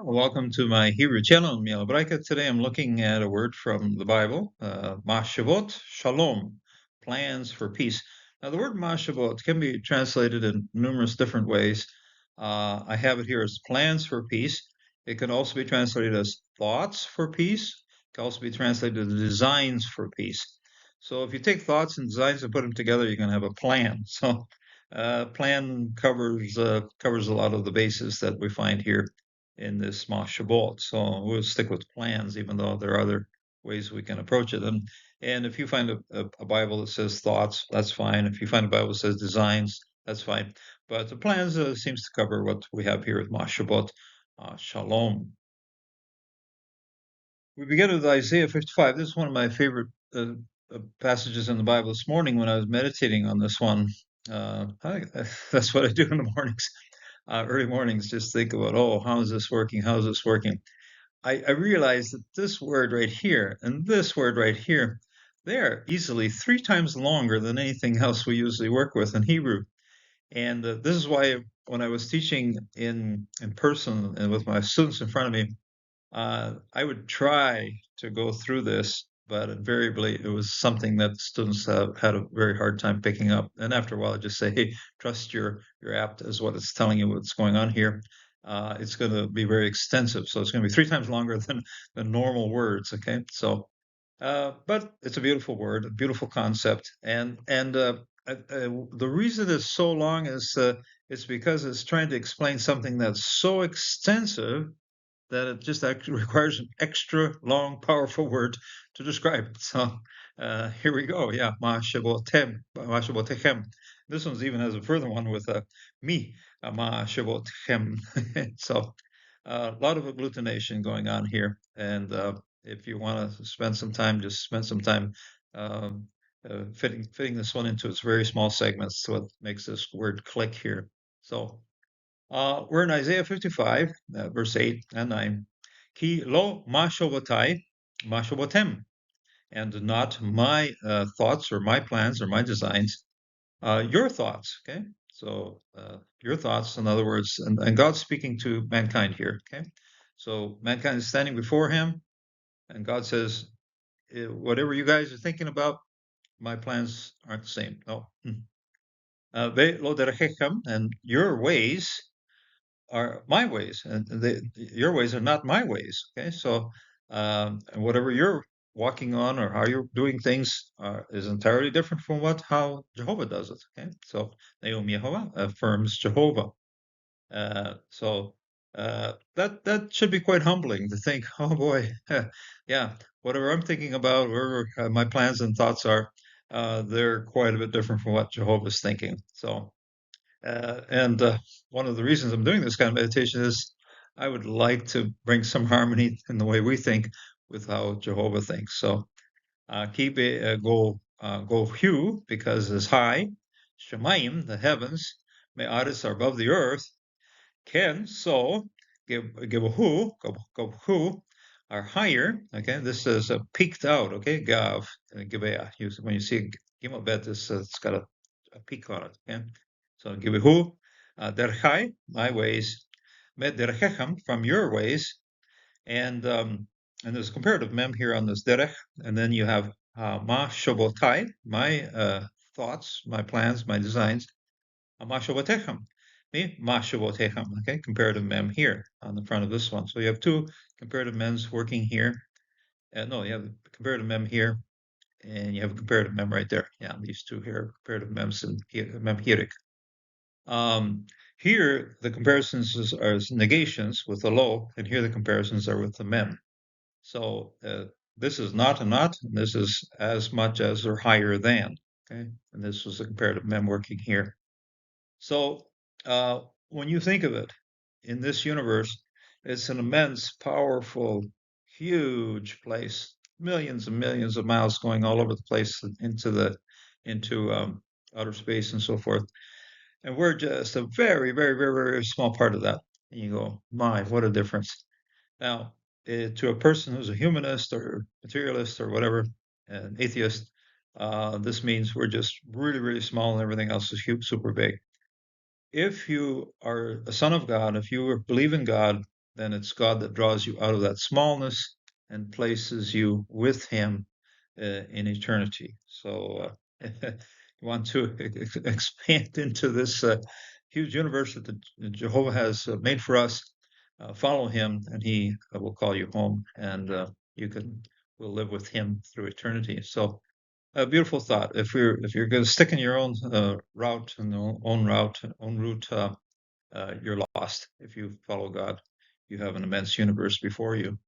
Welcome to my Hebrew channel, Mila Braika. Today I'm looking at a word from the Bible, Mashavot Shalom, plans for peace. Now, the word Mashavot can be translated in numerous different ways. I have it here as plans for peace. It can also be translated as thoughts for peace. It can also be translated as designs for peace. So if you take thoughts and designs and put them together, you're going to have a plan. So plan covers a lot of the bases that we find here in this Shabbat. So we'll stick with plans, even though there are other ways we can approach it. And if you find a Bible that says thoughts, that's fine. If you find a Bible that says designs, that's fine. But the plans seems to cover what we have here with Shabbat, Shalom. We begin with Isaiah 55. This is one of my favorite passages in the Bible. This morning, when I was meditating on this one, that's what I do in the mornings. Early mornings, just think about, oh, how is this working? How is this working? I realized that this word right here and this word right here, they're easily 3 times longer than anything else we usually work with in Hebrew. And this is why when I was teaching in person and with my students in front of me, I would try to go through this, but invariably it was something that students had a very hard time picking up. And after a while, I just say, "Hey, trust your app as what it's telling you what's going on here." It's going to be very extensive, so it's going to be 3 times longer than normal words. Okay, so but it's a beautiful word, a beautiful concept, and the reason it's so long is it's because it's trying to explain something that's so extensive that it just actually requires an extra long, powerful word to describe it. So here we go. Yeah, ma shabotem, ma shabotechem. This one's even has a further one with me, ma shabotechem. So a lot of agglutination going on here. And if you want to spend some time, just spend some time um, fitting this one into its very small segments. So it makes this word click here. So we're in Isaiah 55, verse 8 and 9. Ki lo mashovatai mashovatem, and not my thoughts or my plans or my designs, your thoughts. Okay, so your thoughts, in other words, and God's speaking to mankind here. Okay, so mankind is standing before Him, and God says, whatever you guys are thinking about, my plans aren't the same. No. Ve lo derechechem, and your ways are my ways, and your ways are not my ways. Okay, so and whatever you're walking on or how you're doing things is entirely different from how Jehovah does it. Okay, so Naomi Jehovah affirms Jehovah. So that should be quite humbling to think. Oh boy, yeah, whatever I'm thinking about, whatever my plans and thoughts are, they're quite a bit different from what Jehovah's thinking. So and one of the reasons I'm doing this kind of meditation is I would like to bring some harmony in the way we think with how Jehovah thinks. So keep it go hu because it's high, Shemayim, the heavens, Me'aris are above the earth, Ken, so give a go hu are higher. Okay, this is peaked out. Okay, Gav Gibeah. When you see Gimel Bet, it's got a peak on it. Okay, so give a hu derchai, my ways, med derchechem, from your ways, and there's a comparative mem here on this derech, and then you have ma shobotai, my thoughts, my plans, my designs, ma shobotechem, me ma shobotechem. Okay, comparative mem here on the front of this one. So you have two comparative mems working here. No, you have the comparative mem here, and you have a comparative mem right there. Yeah, these two here, comparative mems and mem hirik. Here, the comparisons are negations with the lo, and here the comparisons are with the mem. So this is not a not, and this is as much as or higher than. Okay, and this was a comparative mem working here. So when you think of it, in this universe, it's an immense, powerful, huge place, millions and millions of miles going all over the place into outer space and so forth. And we're just a very, very, very, very small part of that. And you go, my, what a difference. Now, to a person who's a humanist or materialist or whatever, an atheist, this means we're just really, really small and everything else is super big. If you are a son of God, if you believe in God, then it's God that draws you out of that smallness and places you with Him in eternity. So you want to expand into this huge universe that Jehovah has made for us. Follow Him, and He will call you home, and you will live with Him through eternity. So a beautiful thought. If you're going to stick in your own route and own route, you're lost. If you follow God, you have an immense universe before you.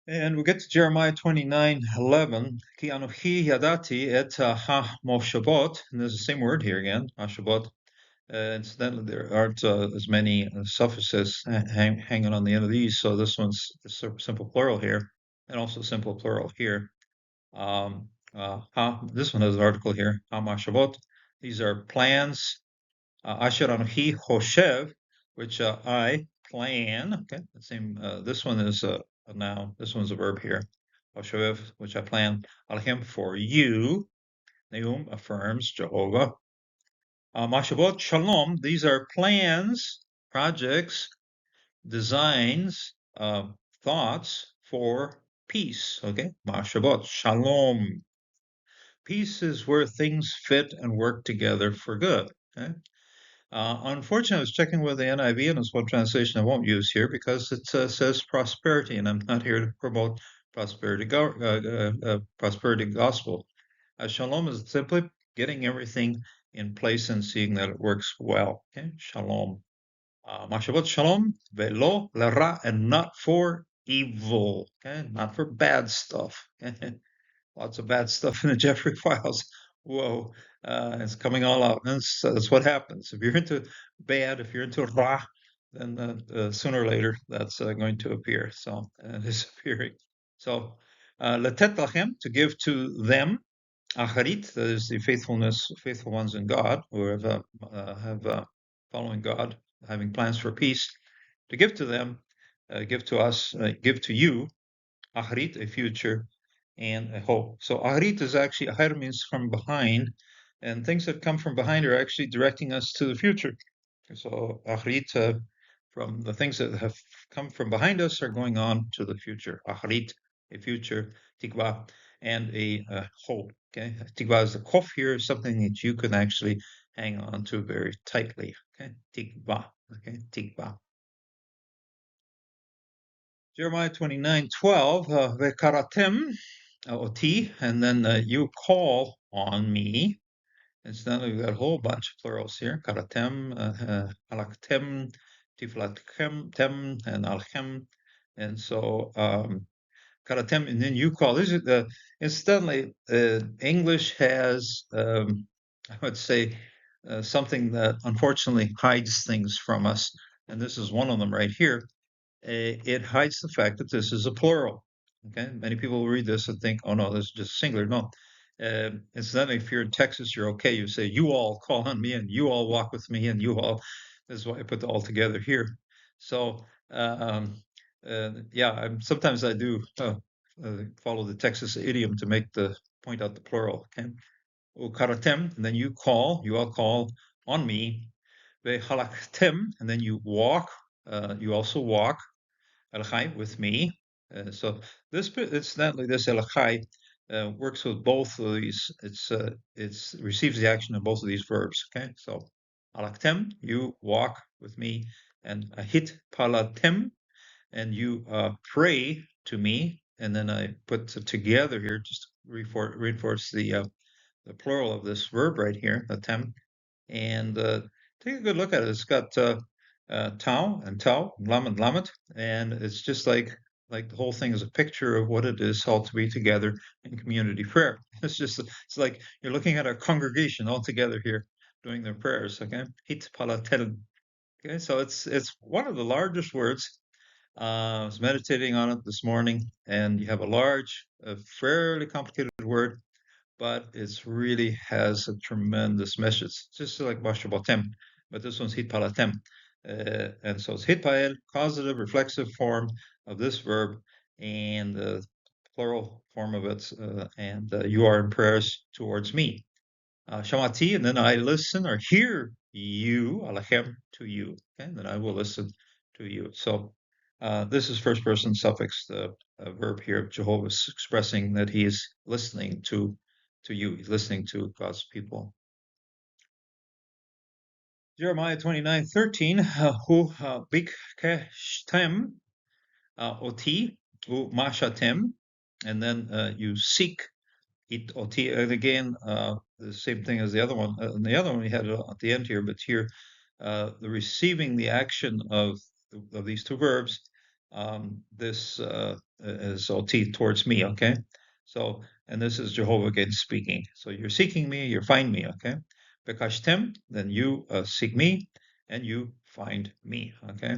And we get to Jeremiah 29:11. Ki anochi yadati et ha-moshavot. And there's the same word here again, moshavot. Incidentally, there aren't as many suffixes hanging on the end of these, so this one's simple plural here, and also simple plural here. This one has an article here, ha-moshavot. These are plans. Asher anochi hoshev, which I plan. Okay, the same. This one is a noun. This one's a verb here. Hoshev, which I plan. Alchem for you. Neum affirms Jehovah. Mashavot shalom. These are plans, projects, designs, thoughts for peace. Okay, Mashavot shalom. Peace is where things fit and work together for good. Okay. Unfortunately, I was checking with the NIV, and it's one translation I won't use here because it says prosperity, and I'm not here to promote prosperity prosperity gospel. Shalom is simply getting everything in place and seeing that it works well. Okay, shalom. Mashavat shalom, velo lera, and not for evil. Okay, not for bad stuff. Lots of bad stuff in the Jeffrey files. Whoa, it's coming all out. And that's what happens. If you're into bad, if you're into Ra, then sooner or later that's going to appear. So it is appearing. So letet lachem, to give to them, acharit, that is the faithful ones in God, who have following God, having plans for peace, to give to them, give to us, give to you, acharit, a future, and a hope. So aharit is actually, ahar means from behind, and things that come from behind are actually directing us to the future. So aharit, from the things that have come from behind us are going on to the future. Aharit, a future, tikva, and a hope. Okay, tikva is the kof here, something that you can actually hang on to very tightly. Okay, tikva. Okay, tikva. Jeremiah 29:12, vekaratem, oti, and then you call on me. Incidentally, we've got a whole bunch of plurals here. Karatem, alaktem, tiflatkem, and alchem. And so, karatem, and then you call. This is incidentally, English has, I would say, something that unfortunately hides things from us. And this is one of them right here. It hides the fact that this is a plural. Okay, many people will read this and think, "Oh no, this is just singular." No, incidentally, if you're in Texas, you're okay. You say, "You all call on me, and you all walk with me, and you all." This is why I put the all together here. So, yeah, sometimes I do follow the Texas idiom to make the point out the plural. Okay, ukaratem, and then you all call on me. Vehalaktem, and then you walk. You also walk. Elchai with me. So incidentally, this Elchai works with both of these. It's receives the action of both of these verbs. Okay, so alaktem, you walk with me, and ahit palatem, and you pray to me. And then I put together here just to reinforce the plural of this verb right here, atem, and take a good look at it. It's got tau and lamet, and it's just like the whole thing is a picture of what it is all to be together in community prayer. It's like you're looking at a congregation all together here doing their prayers. Okay, hit palatel. Okay, so it's one of the largest words. I was meditating on it this morning, and you have a fairly complicated word, but it really has a tremendous message, just like Bashabatem, but this one's Hitpalatem. And so it's Hitpael, causative, reflexive form of this verb, and the plural form of it, and you are in prayers towards me. Shamati, and then I listen or hear you, alechem, to you. Okay, and then I will listen to you. So this is first person suffix, the verb here. Jehovah is expressing that he is listening to you. He's listening to God's people. Jeremiah 29:13, hu bikeshtem oti u mashatem, and then you seek it oti, and again the same thing as the other one. And the other one we had it at the end here, but here the receiving the action of these two verbs. This is oti, towards me. Okay, so and this is Jehovah again speaking. So you're seeking me, you find me. Okay, bekashtem, then you seek me and you find me. Okay,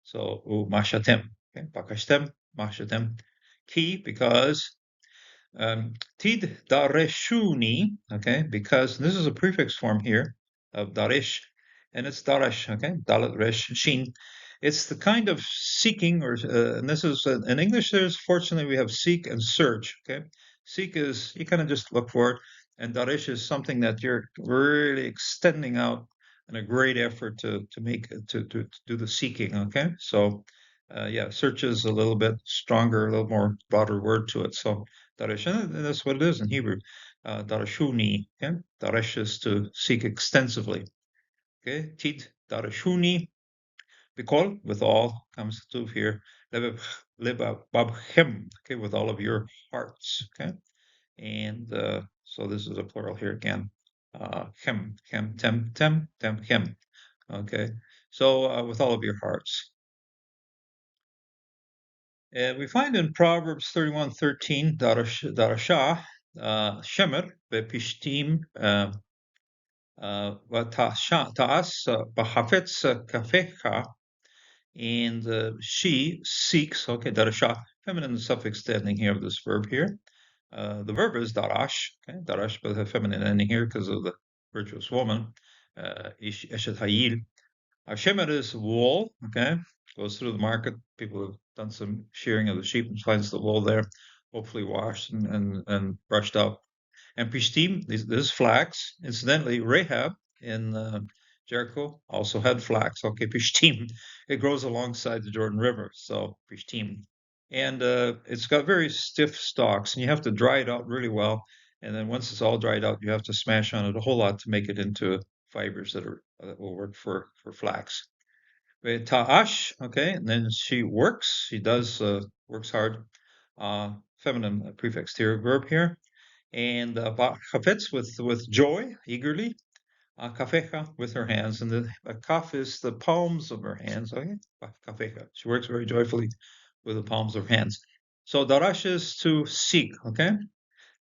so mashatem. Okay, bakashtem, mashatem. Ki, because tid dareshuni, okay, because this is a prefix form here of daresh, and it's daresh, okay, dalet resh shin. It's the kind of seeking, or and this is in English. There's fortunately we have seek and search. Okay, seek is you kind of just look for it, and daresh is something that you're really extending out in a great effort to make to do the seeking. Okay, so yeah, search is a little bit stronger, a little more broader word to it. So Daresh, and that's what it is in Hebrew. Darashuni, okay? Daresh is to seek extensively. Okay, Tid Darashuni, Bikol, with all, comes to here. Babchem, okay, with all of your hearts, okay? And so this is a plural here again. Chem, okay? So with all of your hearts. And we find in Proverbs 31:13, Darashah, Shemer, Bepishtim, Ta'as, Bahafetz, Kafecha, and she seeks, okay, Darashah, feminine suffix ending here of this verb here. The verb is Darash, okay, Darash, but the feminine ending here because of the virtuous woman, Eshet Hayil. Shemer is wool, okay? Goes through the market. People have done some shearing of the sheep and finds the wool there, hopefully washed and brushed up. And Pishtim, this is flax. Incidentally, Rahab in Jericho also had flax. Okay, Pishtim. It grows alongside the Jordan River, so Pishtim. And it's got very stiff stalks, and you have to dry it out really well. And then once it's all dried out, you have to smash on it a whole lot to make it into fibers that will work for flax. Ta'ash, okay, and then she works. She does works hard. Feminine prefix here, verb here, and chafetz with joy, eagerly. Kafecha with her hands, and the kaf is the palms of her hands. Okay, kafecha. She works very joyfully with the palms of her hands. So darash is to seek. Okay,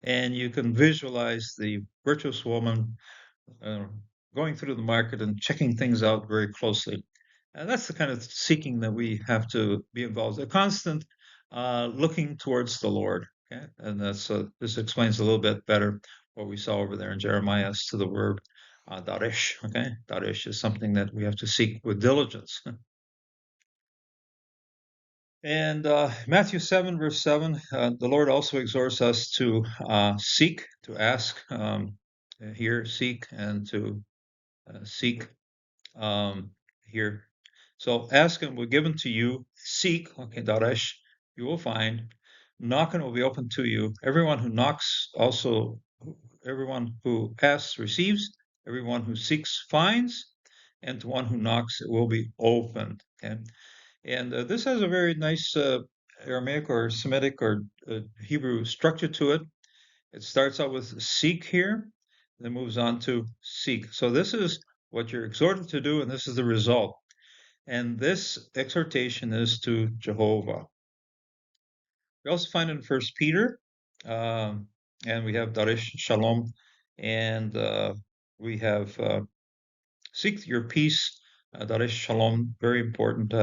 and you can visualize the virtuous woman uh, going through the market and checking things out very closely. And that's the kind of seeking that we have to be involved. A constant looking towards the Lord. Okay, and that's this explains a little bit better what we saw over there in Jeremiah as to the verb darish. Okay, darish is something that we have to seek with diligence. And Matthew 7, verse 7, the Lord also exhorts us to seek, to ask, here, seek, and to seek here. So ask and will be given to you. Seek, okay, Daresh, you will find. Knock and will be open to you. Everyone who knocks also, everyone who asks receives. Everyone who seeks finds. And to one who knocks, it will be opened. Okay. And this has a very nice Aramaic or Semitic or Hebrew structure to it. It starts out with seek here, then moves on to seek. So this is what you're exhorted to do, and this is the result. And this exhortation is to Jehovah. We also find in First Peter, and we have Darish Shalom, and we have seek your peace. Darish Shalom, very important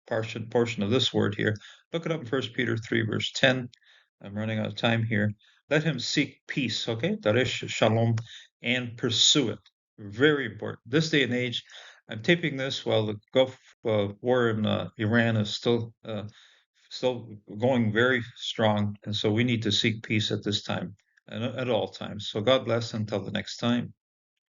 portion of this word here. Look it up in First Peter 3, verse 10. I'm running out of time here. Let him seek peace, okay? Darish Shalom, and pursue it. Very important. This day and age, I'm taping this while the Gulf War in Iran is still going very strong, and so we need to seek peace at this time and at all times. So God bless until the next time.